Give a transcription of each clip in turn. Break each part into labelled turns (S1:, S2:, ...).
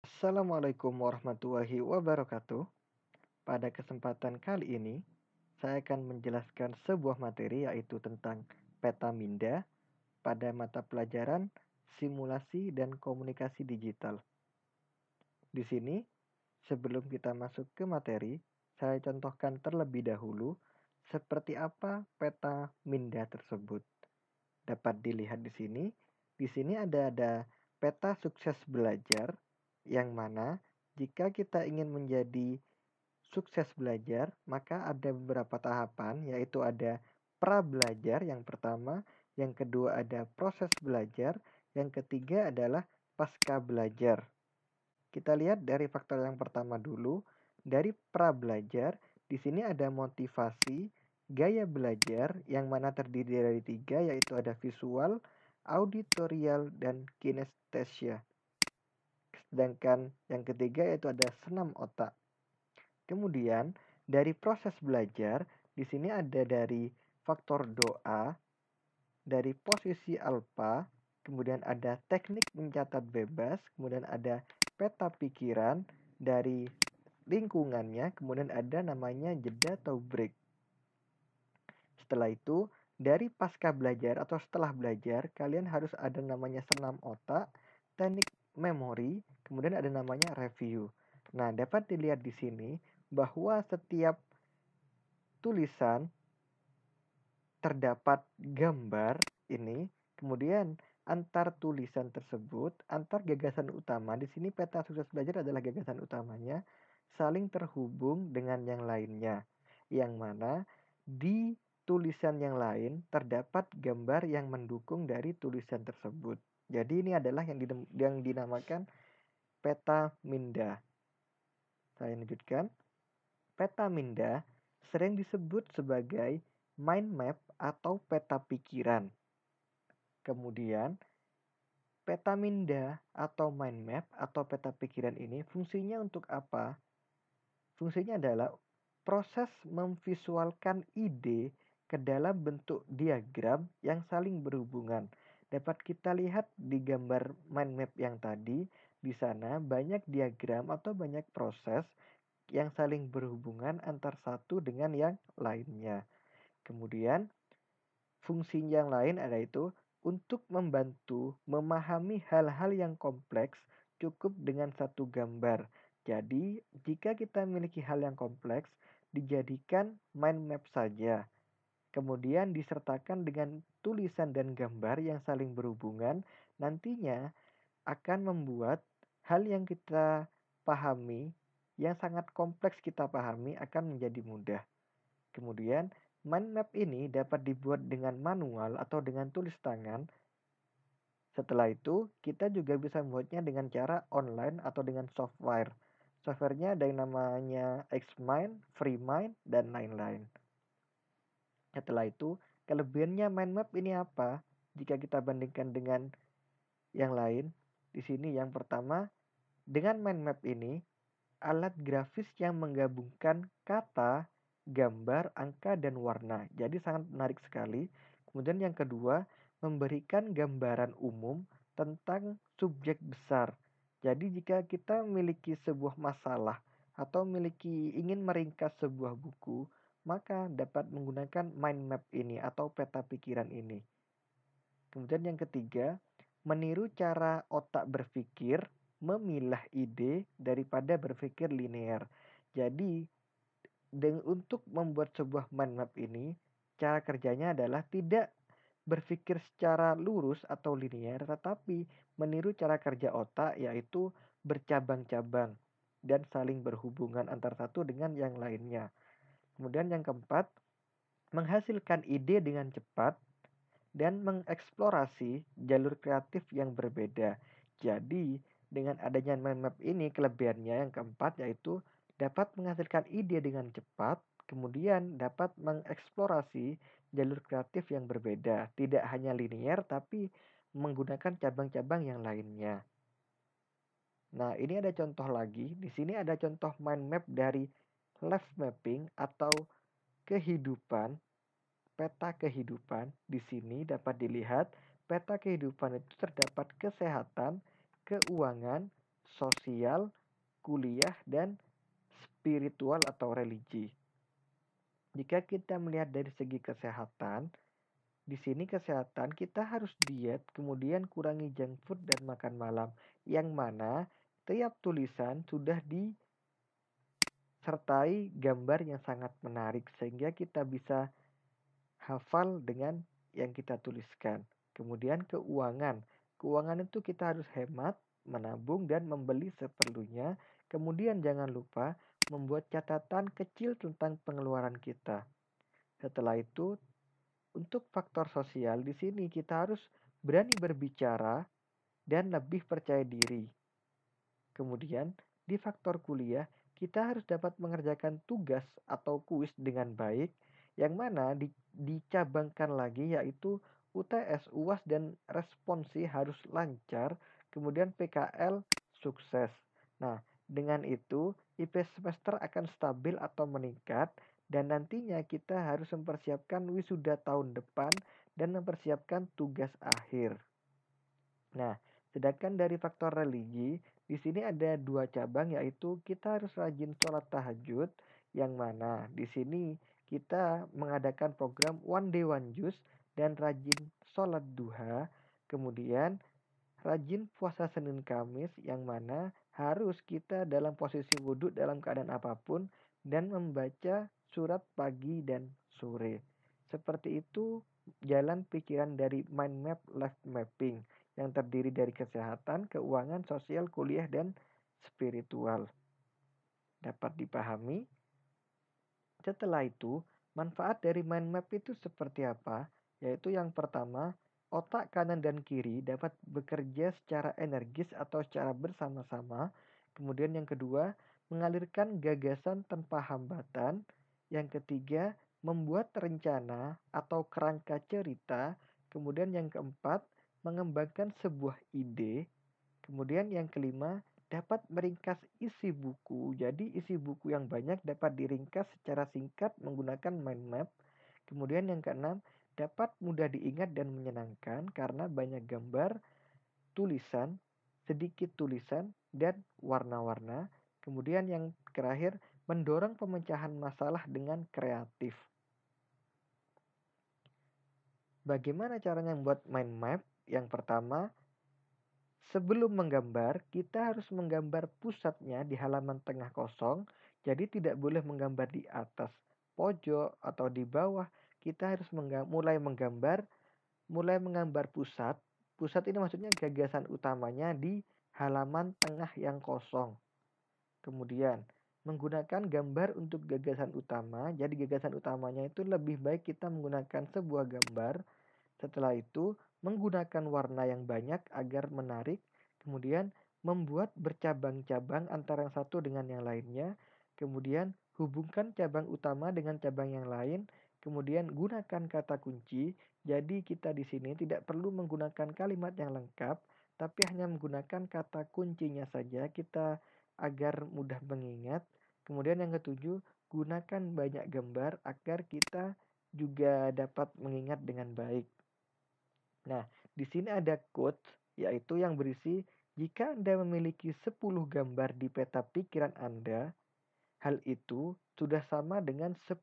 S1: Assalamualaikum warahmatullahi wabarakatuh. Pada kesempatan kali ini, saya akan menjelaskan sebuah materi yaitu tentang peta minda pada mata pelajaran simulasi dan komunikasi digital. Di sini, sebelum kita masuk ke materi, saya contohkan terlebih dahulu seperti apa peta minda tersebut. Dapat dilihat di sini. Di sini ada peta sukses belajar yang mana jika kita ingin menjadi sukses belajar, maka ada beberapa tahapan, yaitu ada pra belajar yang pertama, yang kedua ada proses belajar, yang ketiga adalah pasca belajar. Kita lihat dari faktor yang pertama dulu, dari pra belajar, di sini ada motivasi, gaya belajar yang mana terdiri dari tiga, yaitu ada visual, auditorial, dan kinestesia. Sedangkan yang ketiga yaitu ada senam otak. Kemudian dari proses belajar, di sini ada dari faktor doa, dari posisi alfa, kemudian ada teknik mencatat bebas, kemudian ada peta pikiran dari lingkungannya, kemudian ada namanya jeda atau break. Setelah itu, dari pasca belajar atau setelah belajar, kalian harus ada namanya senam otak, teknik memori, kemudian ada namanya review. Nah, dapat dilihat di sini bahwa setiap tulisan terdapat gambar ini, kemudian antar tulisan tersebut, antar gagasan utama, di sini peta sukses belajar adalah gagasan utamanya, saling terhubung dengan yang lainnya. Yang mana di tulisan yang lain terdapat gambar yang mendukung dari tulisan tersebut. Jadi ini adalah yang dinamakan peta minda. Saya lanjutkan. Peta minda sering disebut sebagai mind map atau peta pikiran. Kemudian, peta minda atau mind map atau peta pikiran ini fungsinya untuk apa? Fungsinya adalah proses memvisualkan ide ke dalam bentuk diagram yang saling berhubungan. Dapat kita lihat di gambar mind map yang tadi, di sana banyak diagram atau banyak proses yang saling berhubungan antar satu dengan yang lainnya. Kemudian, fungsi yang lain yaitu untuk membantu memahami hal-hal yang kompleks cukup dengan satu gambar. Jadi, jika kita memiliki hal yang kompleks, dijadikan mind map saja. Kemudian disertakan dengan tulisan dan gambar yang saling berhubungan, nantinya akan membuat hal yang kita pahami, yang sangat kompleks kita pahami akan menjadi mudah. Kemudian, mind map ini dapat dibuat dengan manual atau dengan tulis tangan. Setelah itu, kita juga bisa membuatnya dengan cara online atau dengan software. Softwarenya ada yang namanya Xmind, FreeMind, dan lain-lain. Setelah itu, kelebihannya mind map ini apa? Jika kita bandingkan dengan yang lain, di sini yang pertama, dengan mind map ini, alat grafis yang menggabungkan kata, gambar, angka, dan warna. Jadi sangat menarik sekali. Kemudian yang kedua, memberikan gambaran umum tentang subjek besar. Jadi jika kita memiliki sebuah masalah atau ingin meringkas sebuah buku, maka dapat menggunakan mind map ini atau peta pikiran ini. Kemudian yang ketiga, meniru cara otak berpikir, memilah ide daripada berpikir linear. Jadi, untuk membuat sebuah mind map ini, cara kerjanya adalah tidak berpikir secara lurus atau linear, tetapi meniru cara kerja otak, yaitu bercabang-cabang dan saling berhubungan antara satu dengan yang lainnya. Kemudian yang keempat, menghasilkan ide dengan cepat dan mengeksplorasi jalur kreatif yang berbeda. Jadi, dengan adanya mind map ini, kelebihannya yang keempat yaitu dapat menghasilkan ide dengan cepat, kemudian dapat mengeksplorasi jalur kreatif yang berbeda, tidak hanya linear tapi menggunakan cabang-cabang yang lainnya. Nah, ini ada contoh lagi. Di sini ada contoh mind map dari life mapping atau kehidupan. Peta kehidupan di sini dapat dilihat peta kehidupan itu terdapat kesehatan, keuangan, sosial, kuliah, dan spiritual atau religi. Jika kita melihat dari segi kesehatan, di sini kesehatan kita harus diet, kemudian kurangi junk food dan makan malam. Yang mana tiap tulisan sudah disertai gambar yang sangat menarik sehingga kita bisa hafal dengan yang kita tuliskan. Kemudian keuangan. Keuangan itu kita harus hemat, menabung dan membeli seperlunya. Kemudian jangan lupa membuat catatan kecil tentang pengeluaran kita. Setelah itu, untuk faktor sosial di sini kita harus berani berbicara dan lebih percaya diri. Kemudian di faktor kuliah kita harus dapat mengerjakan tugas atau kuis dengan baik, yang mana dicabangkan lagi yaitu UTS, UAS dan responsi harus lancar, kemudian PKL sukses. Nah, dengan itu IP semester akan stabil atau meningkat dan nantinya kita harus mempersiapkan wisuda tahun depan dan mempersiapkan tugas akhir. Nah, sedangkan dari faktor religi, di sini ada dua cabang yaitu kita harus rajin sholat tahajud, yang mana di sini kita mengadakan program One Day One Juice dan rajin sholat duha, kemudian rajin puasa Senin Kamis yang mana harus kita dalam posisi wudhu dalam keadaan apapun dan membaca surat pagi dan sore. Seperti itu jalan pikiran dari mind map life mapping yang terdiri dari kesehatan, keuangan, sosial, kuliah, dan spiritual. Dapat dipahami? Setelah itu, manfaat dari mind map itu seperti apa? Yaitu yang pertama, otak kanan dan kiri dapat bekerja secara energis atau secara bersama-sama. Kemudian yang kedua, mengalirkan gagasan tanpa hambatan. Yang ketiga, membuat rencana atau kerangka cerita. Kemudian yang keempat, mengembangkan sebuah ide. Kemudian yang kelima, dapat meringkas isi buku. Jadi isi buku yang banyak dapat diringkas secara singkat menggunakan mind map. Kemudian yang keenam, dapat mudah diingat dan menyenangkan karena banyak gambar, tulisan, sedikit tulisan, dan warna-warna. Kemudian yang terakhir, mendorong pemecahan masalah dengan kreatif. Bagaimana caranya membuat mind map? Yang pertama, sebelum menggambar, kita harus menggambar pusatnya di halaman tengah kosong, jadi tidak boleh menggambar di atas, pojok, atau di bawah. Kita harus mulai menggambar pusat. Pusat ini maksudnya gagasan utamanya di halaman tengah yang kosong. Kemudian, menggunakan gambar untuk gagasan utama. Jadi gagasan utamanya itu lebih baik kita menggunakan sebuah gambar. Setelah itu, menggunakan warna yang banyak agar menarik, kemudian membuat bercabang-cabang antara yang satu dengan yang lainnya, kemudian hubungkan cabang utama dengan cabang yang lain, kemudian gunakan kata kunci. Jadi kita di sini tidak perlu menggunakan kalimat yang lengkap, tapi hanya menggunakan kata kuncinya saja kita agar mudah mengingat. Kemudian yang ketujuh, gunakan banyak gambar agar kita juga dapat mengingat dengan baik. Nah, di sini ada quotes, yaitu yang berisi, jika Anda memiliki 10 gambar di peta pikiran Anda, hal itu sudah sama dengan 10.000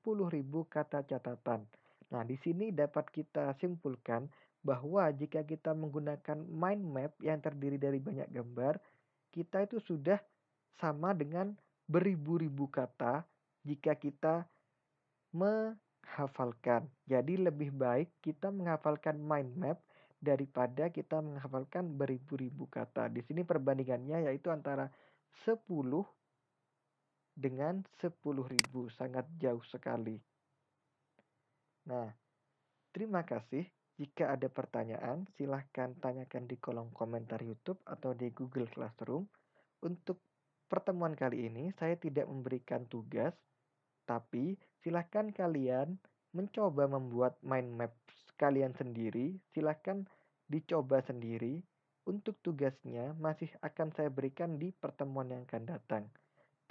S1: kata catatan. Nah, di sini dapat kita simpulkan bahwa jika kita menggunakan mind map yang terdiri dari banyak gambar, kita itu sudah sama dengan beribu-ribu kata jika kita menghafalkan. Jadi lebih baik kita menghafalkan mind map daripada kita menghafalkan beribu-ribu kata. Di sini perbandingannya yaitu antara 10 dengan 10.000, sangat jauh sekali. Nah, terima kasih. Jika ada pertanyaan, silahkan tanyakan di kolom komentar YouTube atau di Google Classroom. Untuk pertemuan kali ini, saya tidak memberikan tugas, tapi silahkan kalian mencoba membuat mind map kalian sendiri. Silahkan dicoba sendiri. Untuk tugasnya masih akan saya berikan di pertemuan yang akan datang.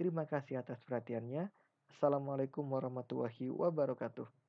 S1: Terima kasih atas perhatiannya. Assalamualaikum warahmatullahi wabarakatuh.